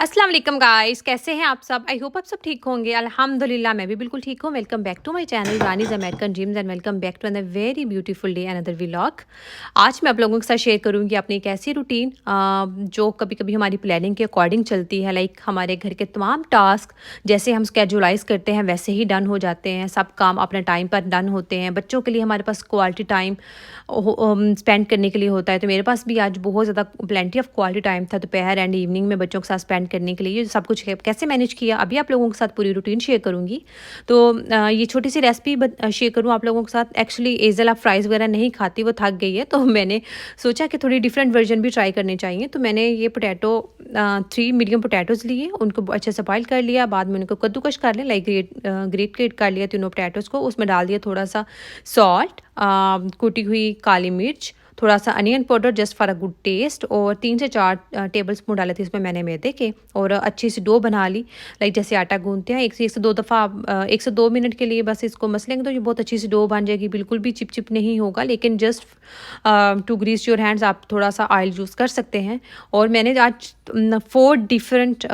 अस्सलाम वालेकुम गाइस, कैसे हैं आप सब? आई होप आप सब ठीक होंगे। अल्हम्दुलिल्लाह मैं भी बिल्कुल ठीक हूँ। Welcome back to my channel Rani's American dreams and welcome back to another very beautiful day another vlog. आज मैं आप लोगों के साथ शेयर करूँगी अपनी एक ऐसी रूटीन जो कभी-कभी हमारी प्लानिंग के अकॉर्डिंग चलती है। लाइक हमारे घर के तमाम टास्क जैसे हम स्केजुलाइज़ करते हैं वैसे ही डन हो जाते हैं। सब काम अपने टाइम पर डन होते हैं। बच्चों के लिए हमारे पास क्वालिटी टाइम स्पेंड करने के लिए होता है। तो मेरे पास भी आज बहुत ज़्यादा प्लेंटी ऑफ क्वालिटी टाइम था दोपहर एंड इवनिंग में बच्चों के साथ स्पेंड करने के लिए। ये सब कुछ कैसे मैनेज किया अभी आप लोगों के साथ पूरी रूटीन शेयर करूँगी। तो ये छोटी सी रेसिपी शेयर करूँ आप लोगों के साथ। एक्चुअली एज़ल आप फ्राइज़ वगैरह नहीं खाती, वो थक गई है, तो मैंने सोचा कि थोड़ी डिफरेंट वर्जन भी ट्राई करने चाहिए। तो मैंने ये पोटैटो 3 मीडियम पोटैटोज़ लिए, उनको अच्छे से बॉयल कर लिया। बाद में उनको कद्दूकश कर लिया, लाइक ग्रेट कर लिया तीनों पोटैटोज़ को। उसमें डाल दिया थोड़ा सा सॉल्ट, कुटी हुई काली मिर्च, थोड़ा सा onion powder just for a good taste, और 3 से 4 टेबल स्पून डाले थे इसमें मैंने मैदे के, और अच्छी सी डो बना ली। लाइक जैसे आटा गूंथते हैं, 1 से 2 दफ़ा 1 से 2 मिनट के लिए बस इसको मसलेंगे तो ये बहुत अच्छी सी डो बन जाएगी। बिल्कुल भी चिप नहीं होगा, लेकिन just to grease your hands आप थोड़ा सा ऑयल यूज़ कर सकते हैं। और मैंने आज 4 डिफरेंट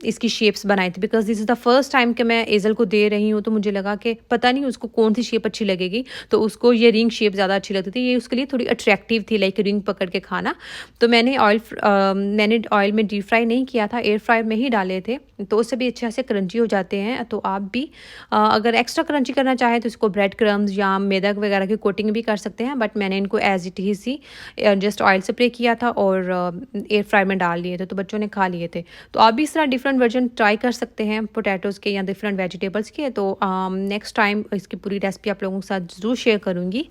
इसकी शेप्स बनाई थी, because this is the first time कि मैं एज़ल को दे रही हूँ। तो मुझे लगा कि पता नहीं उसको कौन सी शेप अच्छी लगेगी, तो उसको ये रिंग शेप ज़्यादा अच्छी लगती थी। ये उसके लिए थोड़ी अट्रैक्टिव थी, लाइक रिंग पकड़ के खाना। तो मैंने ऑयल में डीप फ्राई नहीं किया था, एयर फ्रायर में ही डाले थे, तो उससे भी अच्छे से क्रंची हो जाते हैं। तो आप भी अगर एक्स्ट्रा क्रंची करना चाहें तो इसको ब्रेड क्रम्स या मैदा वगैरह की कोटिंग भी कर सकते हैं, बट मैंने इनको as it is just oil spray किया था और एयर फ्रायर में डाल लिए थे, तो बच्चों ने खा लिए थे। तो आप भी इस तरह डिफरेंट वर्जन ट्राई कर सकते हैं पोटैटोज़ के या डिफरेंट वेजिटेबल्स के। तो नेक्स्ट टाइम इसकी पूरी रेसिपी आप लोगों के साथ ज़रूर शेयर करूँगी।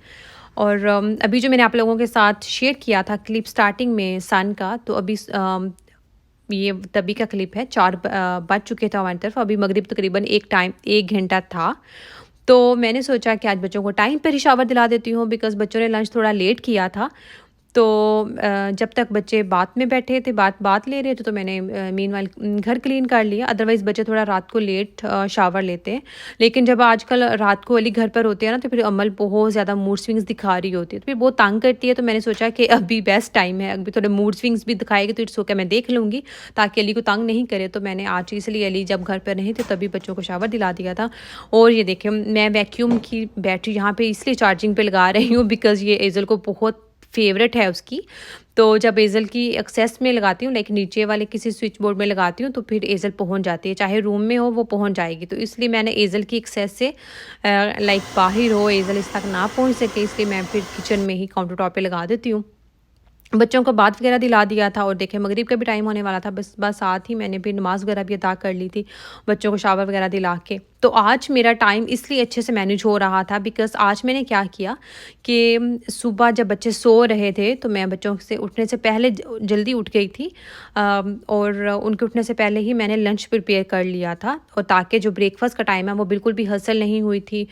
और अभी जो मैंने आप लोगों के साथ शेयर किया था क्लिप स्टार्टिंग में सन का, तो अभी ये तभी का क्लिप है। 4 बज चुके थे हमारी तरफ, अभी मगरिब तकरीबन 1 घंटा था। तो मैंने सोचा कि आज बच्चों को टाइम पर ही शावर दिला देती हूँ, बिकॉज़ बच्चों ने लंच थोड़ा लेट किया था। तो जब तक बच्चे बात में बैठे थे, बात ले रहे थे, तो मैंने मीनवाइल घर क्लीन कर लिया। अदरवाइज़ बच्चे थोड़ा रात को लेट शावर लेते हैं। लेकिन जब आजकल रात को अली घर पर होते हैं ना, तो फिर अमल बहुत ज़्यादा मूड स्विंग्स दिखा रही होती है, तो फिर बहुत तंग करती है। तो मैंने सोचा कि अभी बेस्ट टाइम है, अभी थोड़े मूड स्विंग्स भी दिखाएगी तो इट्स ओके, मैं देख लूँगी, ताकि अली को तंग नहीं करे। तो मैंने आज इसलिए अली जब घर पर नहीं थे तभी बच्चों को शावर दिला दिया था। और ये देखिए, मैं वैक्यूम की बैटरी यहाँ पे इसलिए चार्जिंग पे लगा रही हूँ, बिकॉज़ ये एज़ल को बहुत फेवरेट है उसकी। तो जब एज़ल की एक्सेस में लगाती हूँ, लाइक नीचे वाले किसी स्विच बोर्ड में लगाती हूँ, तो फिर एज़ल पहुँच जाती है, चाहे रूम में हो वो पहुँच जाएगी। तो इसलिए मैंने एज़ल की एक्सेस से लाइक बाहर हो एज़ल इस तक ना पहुँच सके, इसलिए मैं फिर किचन में ही काउंटर टॉप पे लगा देती हूँ। बच्चों को बात वगैरह दिला दिया था, और देखिए मगरिब का भी टाइम होने वाला था, बस साथ ही मैंने भी नमाज़ वगैरह भी अदा कर ली थी बच्चों को शावर वगैरह दिला के। तो आज मेरा टाइम इसलिए अच्छे से मैनेज हो रहा था, बिकॉज़ आज मैंने क्या किया कि सुबह जब बच्चे सो रहे थे तो मैं बच्चों से उठने से पहले जल्दी उठ गई थी, और उनके उठने से पहले ही मैंने लंच प्रिपेयर कर लिया था, और ताकि जो ब्रेकफास्ट का टाइम है वो बिल्कुल भी हसल नहीं हुई थी।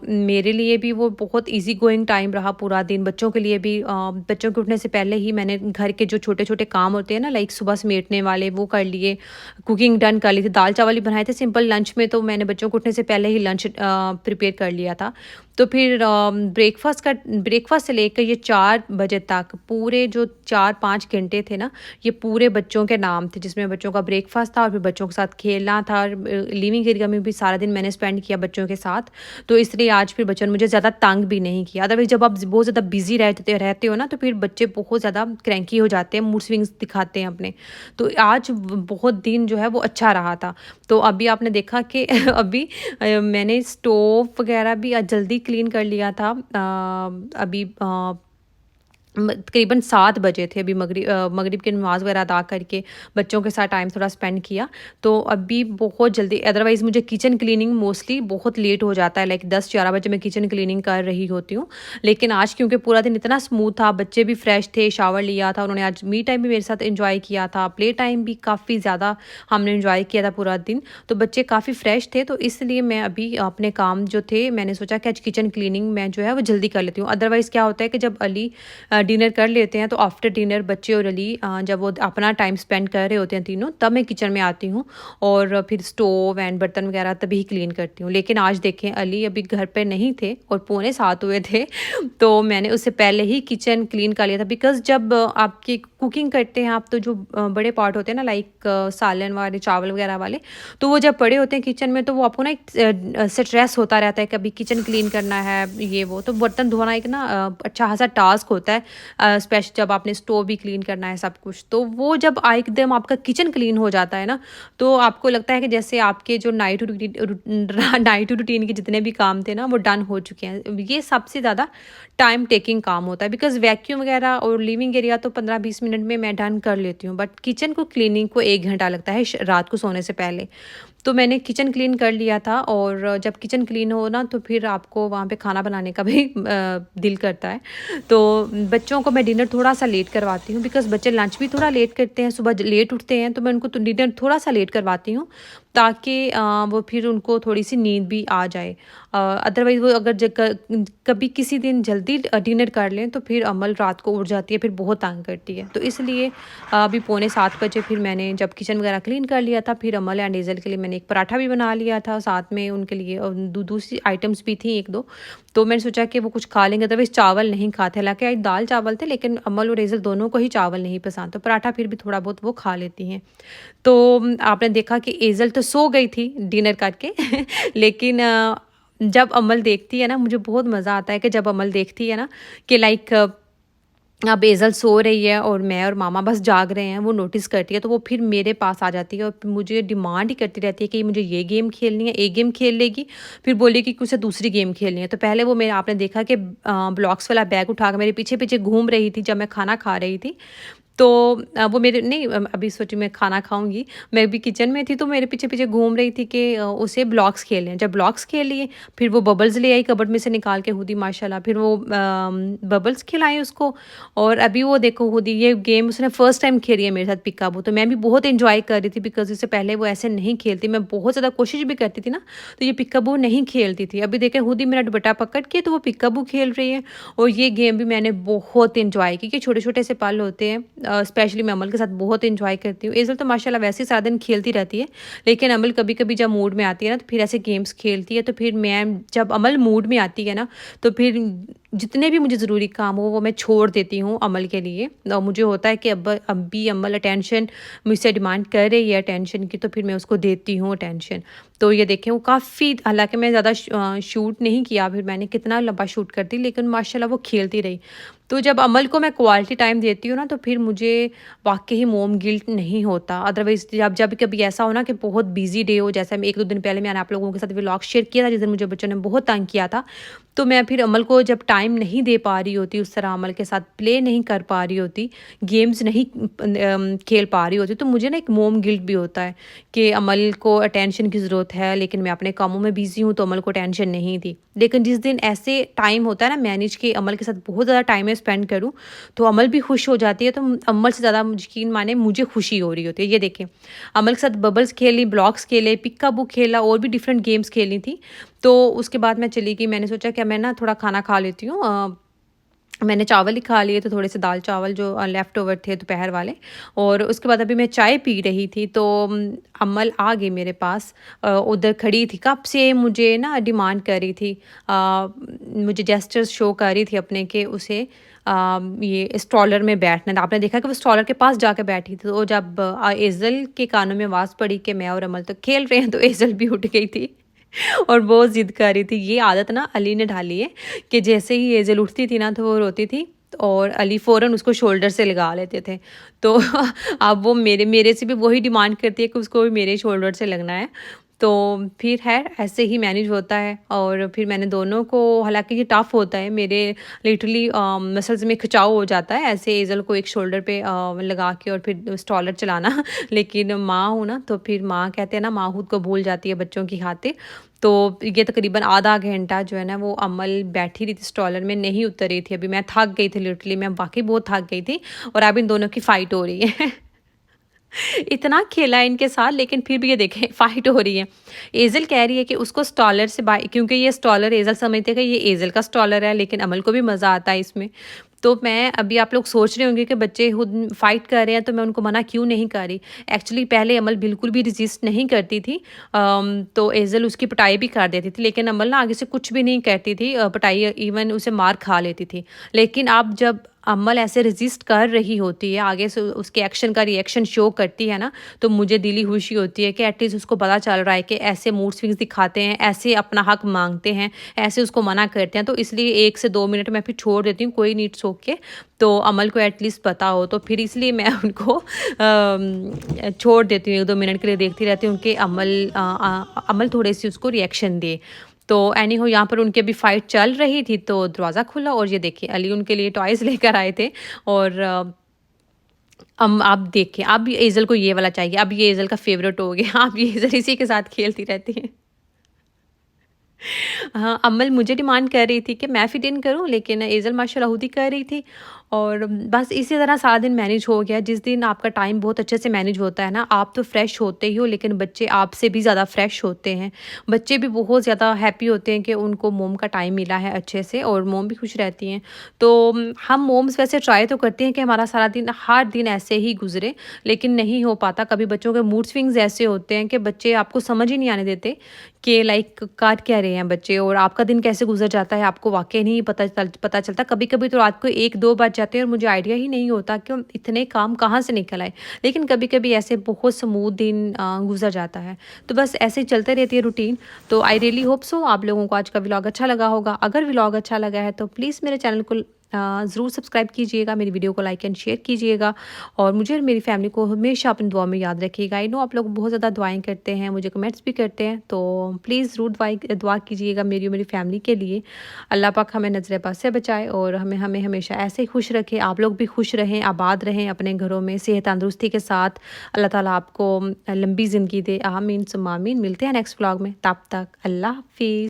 मेरे लिए भी वो बहुत ईज़ी गोइंग टाइम रहा पूरा दिन। बच्चों के लिए भी बच्चों के उठने से पहले ही मैंने घर के जो छोटे-छोटे काम होते हैं ना, लाइक सुबह समेटने वाले, वो कर लिए, कुकिंग डन कर ली थी। दाल चावल ही बनाए थे सिंपल लंच में, तो मैंने बच्चों को उठने से पहले ही लंच प्रिपेयर कर लिया था। तो फिर ब्रेकफास्ट से लेकर ये 4 बजे तक पूरे जो 4-5 घंटे थे ना, ये पूरे बच्चों के नाम थे, जिसमें बच्चों का ब्रेकफास्ट था और फिर बच्चों के साथ खेलना था। लिविंग एरिया में भी सारा दिन मैंने स्पेंड किया बच्चों के साथ। तो इसलिए आज फिर बच्चों ने मुझे ज़्यादा तंग भी नहीं किया। अदरवाइज़ जब आप बहुत ज़्यादा बिज़ी रहते हो ना, तो फिर बच्चे बहुत ज़्यादा क्रैंकी हो जाते हैं, मूड स्विंग्स दिखाते हैं अपने। तो आज बहुत दिन जो है वो अच्छा रहा था। तो अभी आपने देखा कि अभी मैंने स्टोव वगैरह भी आज जल्दी क्लीन कर लिया था। अभी तकरीबन 7 बजे थे। अभी मगरिब की नमाज़ वगैरह अदा करके बच्चों के साथ टाइम थोड़ा स्पेंड किया, तो अभी बहुत जल्दी। अदरवाइज़ मुझे किचन क्लीनिंग मोस्टली बहुत लेट हो जाता है, लाइक 10-11 बजे मैं किचन क्लीनिंग कर रही होती हूँ। लेकिन आज क्योंकि पूरा दिन इतना स्मूथ था, बच्चे भी फ्रेश थे, शावर लिया था उन्होंने, आज मी टाइम भी मेरे साथ एंजॉय किया था, प्ले टाइम भी काफ़ी ज़्यादा हमने एंजॉय किया था पूरा दिन। तो बच्चे काफ़ी फ्रेश थे, तो इसलिए मैं अभी अपने काम जो थे, मैंने सोचा कि आज किचन क्लीनिंग मैं जो है वो जल्दी कर लेती हूँ। अदरवाइज़ क्या होता है कि जब अली डिनर कर लेते हैं, तो आफ्टर डिनर बच्चे और अली जब वो अपना टाइम स्पेंड कर रहे होते हैं तीनों, तब मैं किचन में आती हूँ और फिर स्टोव एंड बर्तन वगैरह तभी ही क्लीन करती हूँ। लेकिन आज देखें अली अभी घर पे नहीं थे और 6:45 हुए थे, तो मैंने उससे पहले ही किचन क्लीन कर लिया था। बिकॉज़ जब आपकी कुकिंग करते हैं आप, तो जो बड़े पार्ट होते हैं ना, लाइक सालन वाले, चावल वगैरह वाले, तो वो जब पड़े होते हैं किचन में, तो वो आपको ना एक स्ट्रेस होता रहता है, कभी किचन क्लीन करना है, ये वो। तो बर्तन धोना एक ना अच्छा खासा टास्क होता है, स्पेशल जब आपने स्टोव भी क्लीन करना है, सब कुछ। तो वो जब एकदम आपका किचन क्लीन हो जाता है ना, तो आपको लगता है कि जैसे आपके जो नाइट रूटीन के जितने भी काम थे ना, वो डन हो चुके हैं। ये सबसे ज़्यादा टाइम टेकिंग काम होता है, बिकॉज़ वैक्यूम वगैरह और लिविंग एरिया तो 15-20 मिनट में मैं डन कर लेती हूँ, बट किचन को क्लीनिंग को 1 घंटा लगता है रात को सोने से पहले। तो मैंने किचन क्लीन कर लिया था, और जब किचन क्लीन हो ना, तो फिर आपको वहाँ पे खाना बनाने का भी दिल करता है। तो बच्चों को मैं डिनर थोड़ा-सा लेट करवाती हूँ, बिकॉज़ बच्चे लंच भी थोड़ा लेट करते हैं, सुबह लेट उठते हैं, तो मैं उनको तो डिनर थोड़ा-सा लेट करवाती हूँ, ताकि वो फिर उनको थोड़ी-सी नींद भी आ जाए। अदरवाइज़ वो अगर कभी किसी दिन जल्दी डिनर कर लें, तो फिर अमल रात को उठ जाती है, फिर बहुत तंग करती है। तो इसलिए अभी 6:45 बजे फिर मैंने जब किचन वगैरह क्लीन कर लिया था, फिर अमल एंड हेज़ल के लिए मैंने एक पराठा भी बना लिया था, साथ में उनके लिए दूसरी आइटम्स भी थी 1-2। तो मैंने सोचा कि वो कुछ खा लेंगे, अदरवाइज़ चावल नहीं खाते। हालाँकि आज दाल चावल थे, लेकिन अमल और हेज़ल दोनों को ही चावल नहीं पसंद, तो पराठा फिर भी थोड़ा बहुत वो खा लेती हैं। तो आपने देखा कि हेज़ल तो सो गई थी डिनर करके लेकिन जब अमल देखती है ना, मुझे बहुत मज़ा आता है कि जब अमल देखती है ना कि लाइक अब हेज़ल सो रही है और मैं और मामा बस जाग रहे हैं, वो नोटिस करती है, तो वो फिर मेरे पास आ जाती है और मुझे डिमांड ही करती रहती है कि मुझे ये गेम खेलनी है। एक गेम खेल लेगी, फिर बोलेगी कि उसे दूसरी गेम खेलनी है। तो पहले वो मेरा आपने देखा कि ब्लॉक्स वाला बैग उठा के मेरे पीछे-पीछे घूम रही थी जब मैं खाना खा रही थी। तो वो मेरे नहीं अभी सोची मैं खाना खाऊँगी, मैं भी किचन में थी, तो मेरे पीछे-पीछे घूम रही थी कि उसे ब्लॉक्स खेलने हैं। जब ब्लॉक्स खेल लिए, फिर वो बबल्स ले आई कबर्ड में से निकाल के खुद ही माशाल्लाह, फिर वो बबल्स खिलाए उसको। और अभी वो देखो खुद ही ये गेम उसने फर्स्ट टाइम खेली है मेरे साथ पिकाबू, तो मैं भी बहुत एंजॉय कर रही थी, बिकॉज़ इससे पहले वो ऐसे नहीं खेलती। मैं बहुत ज़्यादा कोशिश भी करती थी ना, तो ये पिकाबू नहीं खेलती थी। अभी देखें खुद ही मेरा दुपट्टा पकड़ के तो वो पिकाबू खेल रही है, और ये गेम भी मैंने बहुत एंजॉय की, कि छोटे-छोटे से पल होते हैं। स्पेशली मैं अमल के साथ बहुत एंजॉय करती हूँ। हेज़ल तो माशाल्लाह वैसे ही सारा दिन खेलती रहती है, लेकिन अमल कभी-कभी जब मूड में आती है ना, तो फिर ऐसे गेम्स खेलती है। तो फिर मैं जब अमल मूड में आती है ना, तो फिर जितने भी मुझे ज़रूरी काम हो वो मैं छोड़ देती हूँ अमल के लिए। और मुझे होता है कि अब भी अमल अटेंशन मुझसे डिमांड कर रही है अटेंशन की, तो फिर मैं उसको देती हूँ अटेंशन। तो ये देखें वो काफ़ी, हालाँकि मैं ज़्यादा शूट नहीं किया, फिर मैंने कितना लंबा शूट कर दी, लेकिन माशाल्लाह वो खेलती रही। तो जब अमल को मैं क्वालिटी टाइम देती हूँ ना, तो फिर मुझे वाक़ई ही मोम गिल्ट नहीं होता। अदरवाइज़ जब जब कभी ऐसा हो ना कि बहुत बिज़ी डे हो, जैसे मैं 1-2 दिन पहले मैंने आप लोगों के साथ व्लॉग शेयर किया था, जिस दिन मुझे बच्चों ने बहुत तंग किया था, तो मैं फिर अमल को जब टाइम नहीं दे पा रही होती, उस तरह अमल के साथ प्ले नहीं कर पा रही होती, गेम्स नहीं खेल पा रही होती, तो मुझे ना एक मोम गिल्ट भी होता है कि अमल को अटेंशन की ज़रूरत है, लेकिन मैं अपने कामों में बिज़ी हूँ, तो अमल को टेंशन नहीं दी। लेकिन जिस दिन ऐसे टाइम होता है ना मैनेज के अमल के साथ बहुत ज़्यादा टाइम में स्पेंड करूँ, तो अमल भी खुश हो जाती है। तो अमल से ज़्यादा यकीन माने मुझे खुशी हो रही होती है। ये देखें अमल के साथ बबल्स खेली, ब्लॉक्स खेले, पिक्का-बू खेला, और भी डिफरेंट गेम्स खेली थी। तो उसके बाद मैं चली गई, मैंने सोचा कि मैं ना थोड़ा खाना खा लेती हूँ। मैंने चावल ही खा लिए, तो थोड़े से दाल चावल जो लेफ़्ट ओवर थे दोपहर वाले, और उसके बाद अभी मैं चाय पी रही थी, तो अमल आ गई मेरे पास। उधर खड़ी थी, कब से मुझे ना डिमांड कर रही थी, मुझे जेस्चर्स शो कर रही थी अपने कि उसे ये स्ट्रॉलर में बैठना था। आपने देखा कि वो स्ट्रॉलर के पास जाके बैठी थी, तो जब हेज़ल के कानों में आवाज़ पड़ी कि मैं और अमल तो खेल रहे हैं, तो हेज़ल भी उठ गई थी और बहुत ज़िद कर रही थी। ये आदत ना अली ने ढाली है कि जैसे ही हेज़ल उठती थी ना, तो वो रोती थी, और अली फ़ौरन उसको शोल्डर से लगा लेते थे। तो अब वो मेरे मेरे से भी वही डिमांड करती है कि उसको भी मेरे शोल्डर से लगना है। तो फिर है ऐसे ही मैनेज होता है, और फिर मैंने दोनों को, हालाँकि ये टफ़ होता है, मेरे लिटरली मसल्स में खिंचाव हो जाता है ऐसे हेज़ल को एक शोल्डर पे लगा के और फिर स्ट्रॉलर चलाना लेकिन माँ हूँ ना, तो फिर माँ कहते हैं ना, माँ खुद को भूल जाती है बच्चों की खातिर। तो ये तकरीबन आधा घंटा जो है ना, वो अमल बैठी रही थी स्ट्रॉलर में, नहीं उतर रही थी। अभी मैं थक गई थी, लिटरली मैं वाक़ई बहुत थक गई थी, और अब इन दोनों की फ़ाइट हो रही है। इतना खेला है इनके साथ, लेकिन फिर भी ये देखें फ़ाइट हो रही है। हेज़ल कह रही है कि उसको स्ट्रॉलर से क्योंकि ये स्ट्रॉलर हेज़ल समझती है कि ये हेज़ल का स्ट्रॉलर है, लेकिन अमल को भी मज़ा आता है इसमें। तो मैं अभी आप लोग सोच रहे होंगे कि बच्चे खुद फ़ाइट कर रहे हैं तो मैं उनको मना क्यों नहीं कर रही। एक्चुअली पहले अमल बिल्कुल भी रेज़िस्ट नहीं करती थी। तो एज़ल उसकी पिटाई भी कर देती थी, लेकिन अमल ना आगे से कुछ भी नहीं कहती थी, पिटाई इवन उसे मार खा लेती थी। लेकिन अब जब अमल ऐसे रेज़िस्ट कर रही होती है, आगे से उसके एक्शन का रिएक्शन शो करती है ना, तो मुझे दिली खुशी होती है कि एटलीस्ट उसको पता चल रहा है कि ऐसे मूड स्विंग्स दिखाते हैं, ऐसे अपना हक माँगते हैं, ऐसे उसको मना करते हैं। तो इसलिए 1 से 2 मिनट मैं फिर छोड़ देती हूँ, कोई नीड्स ओके, तो अमल को एटलीस्ट पता हो। तो फिर इसलिए मैं उनको छोड़ देती हूँ, 1-2 मिनट के लिए देखती रहती हूँ कि अमल थोड़ी-सी उसको रिएक्शन दे। तो एनी हो यहाँ पर उनकी अभी फ़ाइट चल रही थी, तो दरवाज़ा खुला और ये देखिए अली उनके लिए टॉयज़ लेकर आए थे। और अब देखिए, अब एज़ल को ये वाला चाहिए, अब ये एज़ल का फ़ेवरेट हो गया, अब ये एज़ल इसी के साथ खेलती रहती है। हाँ, अम्मल मुझे डिमांड कर रही थी कि मैं फिट इन करूँ, लेकिन एज़ल माशाल्लाह खुद ही कर रही थी। और बस इसी तरह सारा दिन मैनेज हो गया। जिस दिन आपका टाइम बहुत अच्छे से मैनेज होता है ना, आप तो फ्रेश होते ही हो, लेकिन बच्चे आपसे भी ज़्यादा फ्रेश होते हैं। बच्चे भी बहुत ज़्यादा हैप्पी होते हैं कि उनको मोम का टाइम मिला है अच्छे से, और मोम भी खुश रहती हैं। तो हम मोम्स वैसे ट्राई तो करते हैं कि हमारा सारा दिन हर दिन ऐसे ही गुज़रे, लेकिन नहीं हो पाता। कभी बच्चों के मूड स्विंग्स ऐसे होते हैं कि बच्चे आपको समझ ही नहीं आने देते कि लाइक काट क्या रहे हैं बच्चे, और आपका दिन कैसे गुजर जाता है आपको वाक़ई नहीं पता चलता। कभी-कभी तो रात को 1-2 बज जाते हैं और मुझे आइडिया ही नहीं होता कि इतने काम कहाँ से निकल आए। लेकिन कभी-कभी ऐसे बहुत स्मूथ दिन गुज़र जाता है। तो बस ऐसे ही चलते रहती है रूटीन। तो आई रियली होप सो आप लोगों को आज का व्लॉग अच्छा लगा होगा। अगर व्लॉग अच्छा लगा है तो प्लीज़ मेरे चैनल को ज़रूर सब्सक्राइब कीजिएगा, मेरी वीडियो को लाइक एंड शेयर कीजिएगा, और मुझे और मेरी फैमिली को हमेशा अपनी दुआ में याद रखिएगा। आई नो आप लोग बहुत ज़्यादा दुआएँ करते हैं, मुझे कमेंट्स भी करते हैं, तो प्लीज़ ज़रूर दुआ कीजिएगा मेरी और मेरी फैमिली के लिए। अल्लाह पाक हमें नज़र बद से बचाए और हमें हमें हमेशा ऐसे ही खुश रखे। आप लोग भी खुश रहें, आबाद रहें अपने घरों में, सेहत तंदुरुस्ती के साथ। अल्लाह ताला आपको लंबी ज़िंदगी दे। आमीन सुम्मा आमीन। मिलते हैं नेक्स्ट व्लॉग में, तब तक अल्लाह हाफ़िज़।